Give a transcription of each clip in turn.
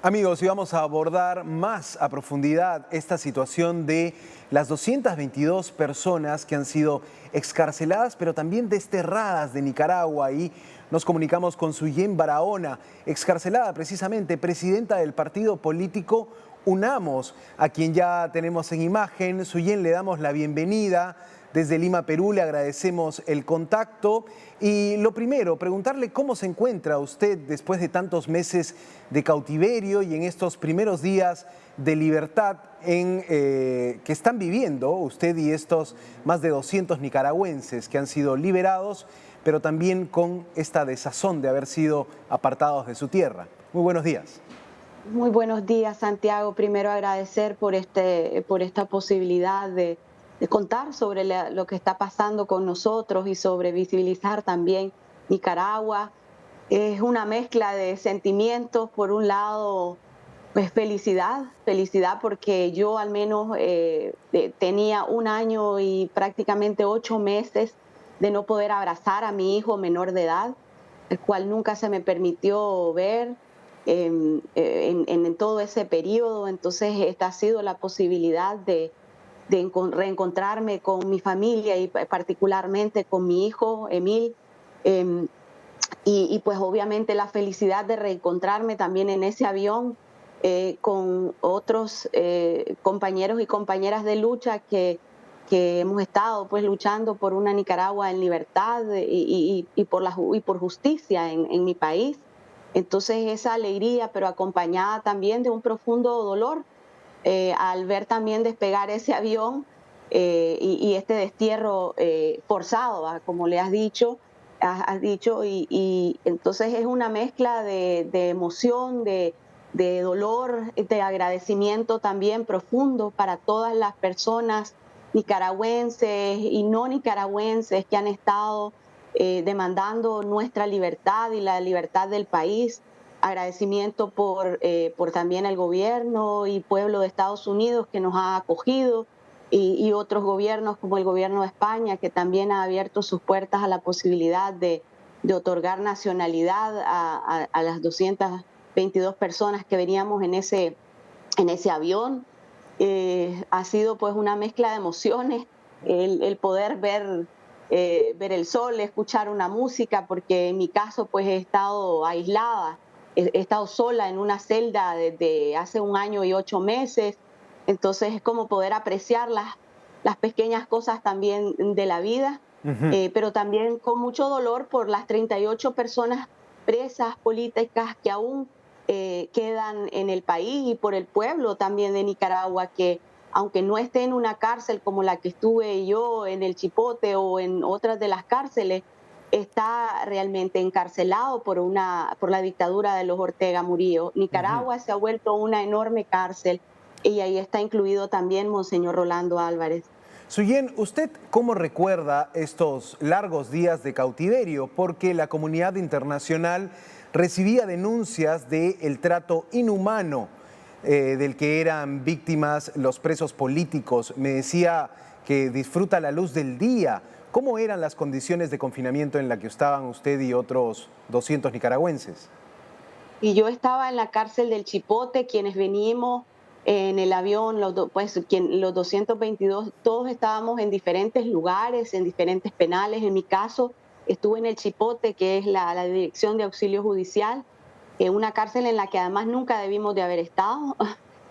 Amigos, y vamos a abordar más a profundidad esta situación de las 222 personas que han sido excarceladas, pero también desterradas de Nicaragua. Y nos comunicamos con Suyen Barahona, excarcelada precisamente, presidenta del partido político Unamos, a quien ya tenemos en imagen. Suyen, le damos la bienvenida. Desde Lima, Perú, le agradecemos el contacto. Y lo primero, preguntarle cómo se encuentra usted después de tantos meses de cautiverio y en estos primeros días de libertad que están viviendo usted y estos más de 200 nicaragüenses que han sido liberados, pero también con esta desazón de haber sido apartados de su tierra. Muy buenos días. Muy buenos días, Santiago. Primero agradecer por esta posibilidad de contar sobre lo que está pasando con nosotros y sobre visibilizar también Nicaragua. Es una mezcla de sentimientos. Por un lado, pues felicidad porque yo al menos tenía un año y prácticamente 8 meses de no poder abrazar a mi hijo menor de edad, el cual nunca se me permitió ver en todo ese periodo. Entonces, esta ha sido la posibilidad de reencontrarme con mi familia y particularmente con mi hijo, Emil. em, y pues obviamente la felicidad de reencontrarme también en ese avión con otros compañeros y compañeras de lucha que hemos estado pues luchando por una Nicaragua en libertad y por justicia en mi país. Entonces esa alegría, pero acompañada también de un profundo dolor al ver también despegar ese avión y este destierro forzado, ¿va? Como le has dicho, y entonces es una mezcla de emoción, de dolor, de agradecimiento también profundo para todas las personas nicaragüenses y no nicaragüenses que han estado demandando nuestra libertad y la libertad del país. Agradecimiento por también el gobierno y pueblo de Estados Unidos que nos ha acogido y otros gobiernos como el gobierno de España que también ha abierto sus puertas a la posibilidad de otorgar nacionalidad a las 222 personas que veníamos en ese avión. Ha sido pues una mezcla de emociones, el poder ver el sol, escuchar una música, porque en mi caso pues he estado aislada, he estado sola en una celda desde hace un año y 8 meses. Entonces es como poder apreciar las pequeñas cosas también de la vida, Ujú. pero también con mucho dolor por las 38 personas presas políticas que aún quedan en el país y por el pueblo también de Nicaragua, que aunque no esté en una cárcel como la que estuve yo en el Chipote o en otras de las cárceles, está realmente encarcelado por la dictadura de los Ortega Murillo. Ujú. Nicaragua se ha vuelto una enorme cárcel y ahí está incluido también Monseñor Rolando Álvarez. Suyen, ¿usted cómo recuerda estos largos días de cautiverio? Porque la comunidad internacional recibía denuncias del trato inhumano del que eran víctimas los presos políticos. Me decía que disfruta la luz del día. ¿Cómo eran las condiciones de confinamiento en las que estaban usted y otros 200 nicaragüenses? Y yo estaba en la cárcel del Chipote, quienes venimos en el avión, los 222, todos estábamos en diferentes lugares, en diferentes penales. En mi caso, estuve en el Chipote, que es la Dirección de Auxilio Judicial, una cárcel en la que además nunca debimos de haber estado,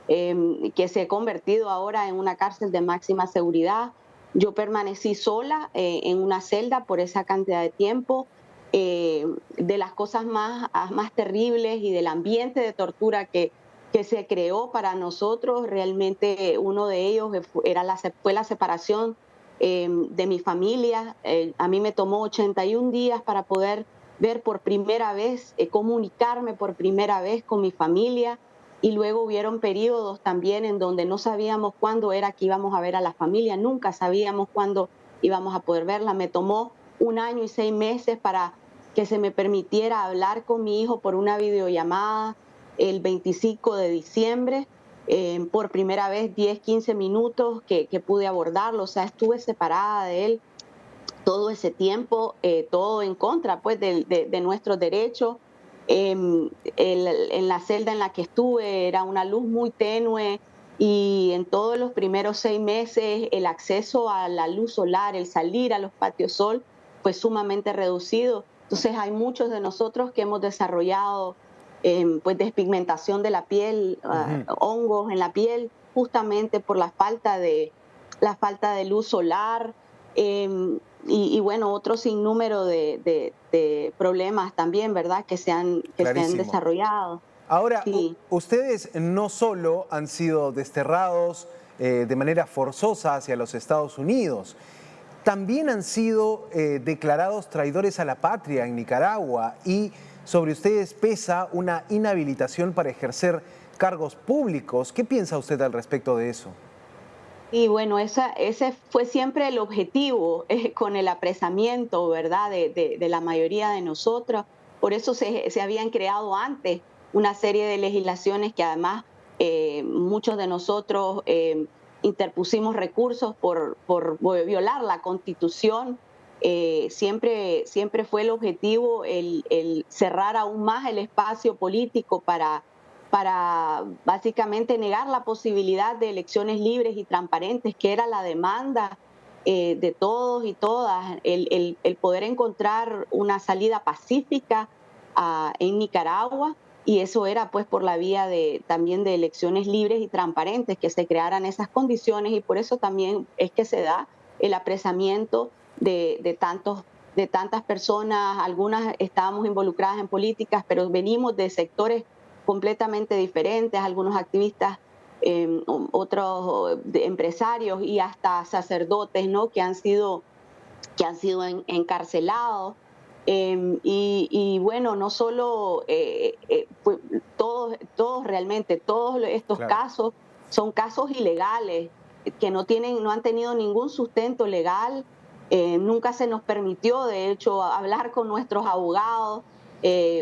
que se ha convertido ahora en una cárcel de máxima seguridad. Yo permanecí sola en una celda por esa cantidad de tiempo. De las cosas más terribles y del ambiente de tortura que se creó para nosotros, realmente uno de ellos fue la separación de mi familia. A mí me tomó 81 días para poder ver por primera vez, comunicarme por primera vez con mi familia. Y luego hubieron periodos también en donde no sabíamos cuándo era que íbamos a ver a la familia, nunca sabíamos cuándo íbamos a poder verla. Me tomó un año y 6 meses para que se me permitiera hablar con mi hijo por una videollamada el 25 de diciembre. Por primera vez 10, 15 minutos que pude abordarlo, o sea, estuve separada de él todo ese tiempo, todo en contra pues de nuestros derechos. En la celda en la que estuve era una luz muy tenue y en todos los primeros 6 meses el acceso a la luz solar, el salir a los patios sol, fue sumamente reducido. Entonces hay muchos de nosotros que hemos desarrollado pues despigmentación de la piel, Ujú. hongos en la piel, justamente por la falta de luz solar. Y bueno, otro sinnúmero de problemas también, ¿verdad? Que se han Clarísimo. desarrollado. Ahora, Sí. ustedes no solo han sido desterrados de manera forzosa hacia los Estados Unidos, también han sido declarados traidores a la patria en Nicaragua y sobre ustedes pesa una inhabilitación para ejercer cargos públicos. ¿Qué piensa usted al respecto de eso? Y bueno, ese fue siempre el objetivo con el apresamiento, ¿verdad? De la mayoría de nosotros. Por eso se habían creado antes una serie de legislaciones que además muchos de nosotros interpusimos recursos por violar la Constitución. Siempre fue el objetivo el cerrar aún más el espacio político para básicamente negar la posibilidad de elecciones libres y transparentes, que era la demanda de todos y todas, el poder encontrar una salida pacífica en Nicaragua, y eso era pues por la vía también de elecciones libres y transparentes, que se crearan esas condiciones, y por eso también es que se da el apresamiento de tantas personas. Algunas estábamos involucradas en políticas, pero venimos de sectores completamente diferentes, algunos activistas, otros empresarios y hasta sacerdotes, ¿no? Que han sido encarcelados. Y bueno, no solo todos realmente, todos estos Claro. casos son casos ilegales que no han tenido ningún sustento legal. Nunca se nos permitió, de hecho, hablar con nuestros abogados.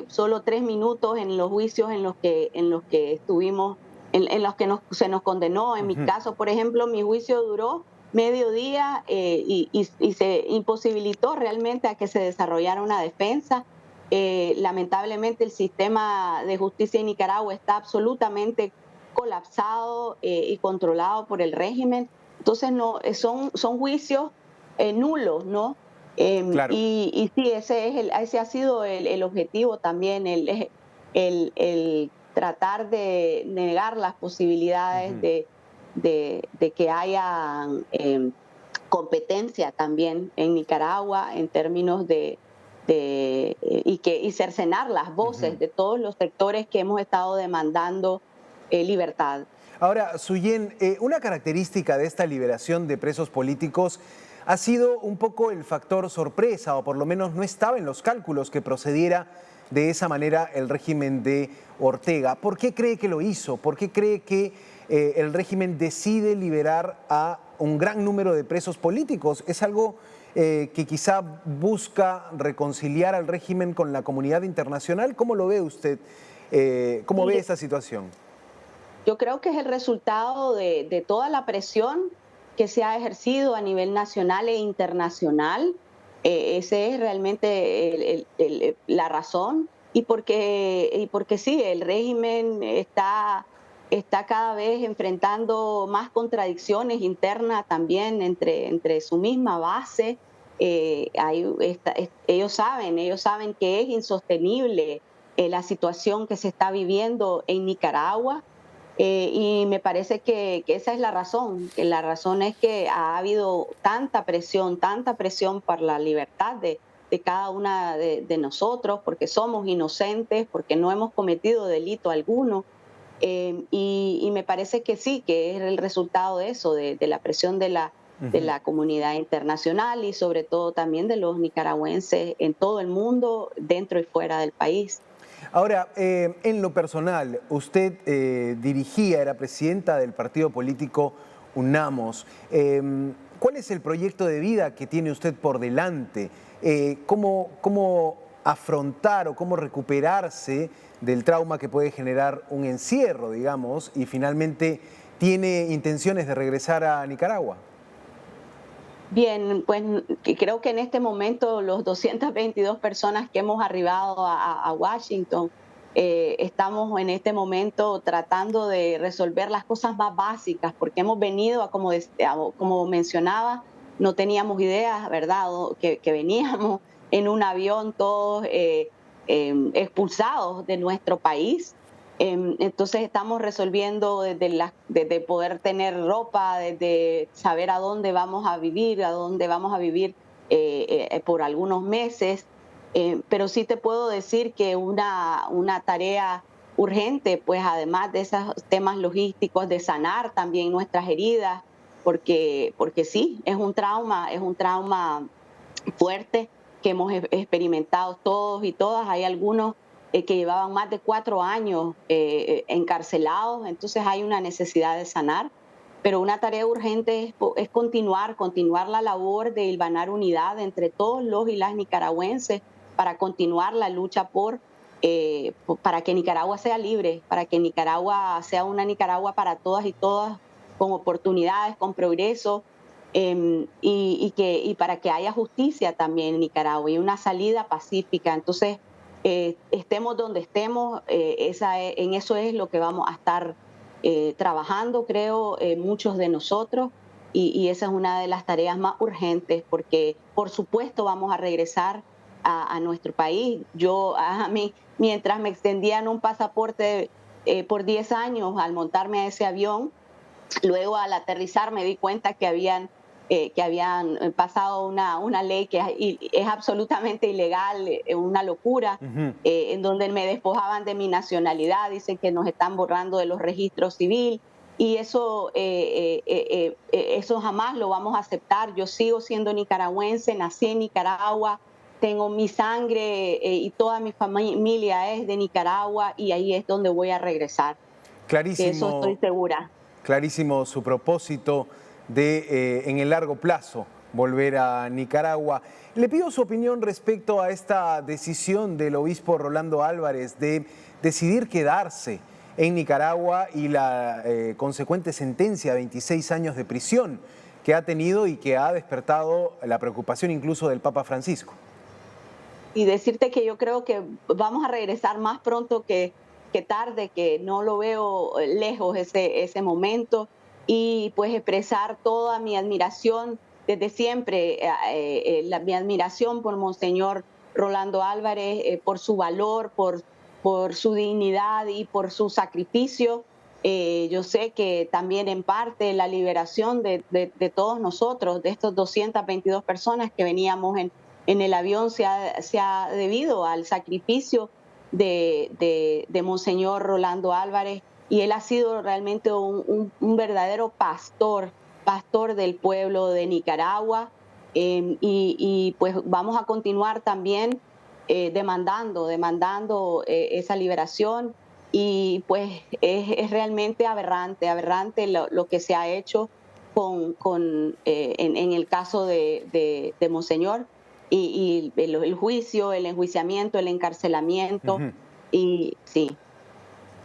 Solo 3 minutos en los juicios en los que estuvimos, en los que se nos condenó. En mi Ujú. caso, por ejemplo, mi juicio duró mediodía y se imposibilitó realmente a que se desarrollara una defensa. Lamentablemente el sistema de justicia en Nicaragua está absolutamente colapsado y controlado por el régimen. Entonces no, son juicios nulos, ¿no? Claro. Y sí, ese ha sido el objetivo también, el tratar de negar las posibilidades Ujú. de que haya competencia también en Nicaragua en términos y cercenar las Ujú. voces de todos los sectores que hemos estado demandando libertad. Ahora, Suyen, una característica de esta liberación de presos políticos ha sido un poco el factor sorpresa, o por lo menos no estaba en los cálculos que procediera de esa manera el régimen de Ortega. ¿Por qué cree que lo hizo? ¿Por qué cree que el régimen decide liberar a un gran número de presos políticos? ¿Es algo que quizá busca reconciliar al régimen con la comunidad internacional? ¿Cómo lo ve usted? ¿Cómo ve Y esta situación? yo creo que es el resultado de toda la presión que se ha ejercido a nivel nacional e internacional. Ese es realmente la razón. Y porque sí, el régimen está cada vez enfrentando más contradicciones internas también entre su misma base. Ellos saben que es insostenible la situación que se está viviendo en Nicaragua. Y me parece que esa es la razón, que la razón es que ha habido tanta presión por la libertad de cada una de nosotros, porque somos inocentes, porque no hemos cometido delito alguno. Y me parece que sí, que es el resultado de eso, de la presión de Ujú. la comunidad internacional y sobre todo también de los nicaragüenses en todo el mundo, dentro y fuera del país. Ahora, en lo personal, usted dirigía, era presidenta del partido político UNAMOS. ¿Cuál es el proyecto de vida que tiene usted por delante? ¿Cómo afrontar o cómo recuperarse del trauma que puede generar un encierro, digamos, y finalmente tiene intenciones de regresar a Nicaragua? Bien, pues creo que en este momento los 222 personas que hemos arribado a Washington, estamos en este momento tratando de resolver las cosas más básicas, porque hemos venido, como mencionaba, no teníamos ideas, ¿verdad? Que veníamos en un avión todos expulsados de nuestro país. Entonces estamos resolviendo desde poder tener ropa, desde saber a dónde vamos a vivir por algunos meses. Pero sí te puedo decir que una tarea urgente, pues además de esos temas logísticos, de sanar también nuestras heridas, porque sí, es un trauma fuerte que hemos experimentado todos y todas. Hay algunos que llevaban más de 4 años encarcelados, entonces hay una necesidad de sanar, pero una tarea urgente es continuar la labor de hilvanar unidad entre todos los y las nicaragüenses para continuar la lucha para que Nicaragua sea libre, para que Nicaragua sea una Nicaragua para todas y todas, con oportunidades, con progreso, y para que haya justicia también en Nicaragua y una salida pacífica. Entonces, estemos donde estemos, en eso es lo que vamos a estar trabajando, creo, muchos de nosotros, y esa es una de las tareas más urgentes, porque por supuesto vamos a regresar a nuestro país. A mí, mientras me extendían un pasaporte por 10 años al montarme a ese avión, luego al aterrizar me di cuenta que habían pasado una ley que es absolutamente ilegal, una locura, Ujú. en donde me despojaban de mi nacionalidad, dicen que nos están borrando de los registros civil, y eso jamás lo vamos a aceptar. Yo sigo siendo nicaragüense, nací en Nicaragua, tengo mi sangre y toda mi familia es de Nicaragua, y ahí es donde voy a regresar. De eso estoy Clarísimo, segura. clarísimo su propósito de, en el largo plazo, volver a Nicaragua. Le pido su opinión respecto a esta decisión del obispo Rolando Álvarez de decidir quedarse en Nicaragua y la consecuente sentencia de 26 años de prisión que ha tenido y que ha despertado la preocupación incluso del Papa Francisco. Y decirte que yo creo que vamos a regresar más pronto que tarde, que no lo veo lejos ese momento, y pues expresar toda mi admiración desde siempre, mi admiración por Monseñor Rolando Álvarez, por su valor, por su dignidad y por su sacrificio. Yo sé que también en parte la liberación de todos nosotros, de estos 222 personas que veníamos en el avión, se ha debido al sacrificio de Monseñor Rolando Álvarez, y él ha sido realmente un verdadero pastor del pueblo de Nicaragua, y pues vamos a continuar también demandando esa liberación, y pues es realmente aberrante lo que se ha hecho en el caso de Monseñor, y el juicio, el enjuiciamiento, el encarcelamiento, Ujú. y sí.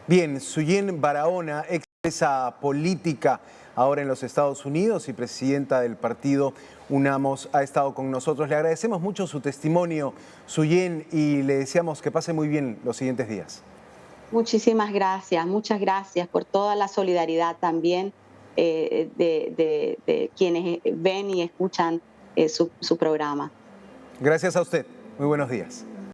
Bien, Suyén Barahona, expresa política ahora en los Estados Unidos y presidenta del partido Unamos, ha estado con nosotros. Le agradecemos mucho su testimonio, Suyén, y le deseamos que pase muy bien los siguientes días. Muchísimas gracias, muchas gracias por toda la solidaridad también de quienes ven y escuchan su programa. Gracias a usted. Muy buenos días.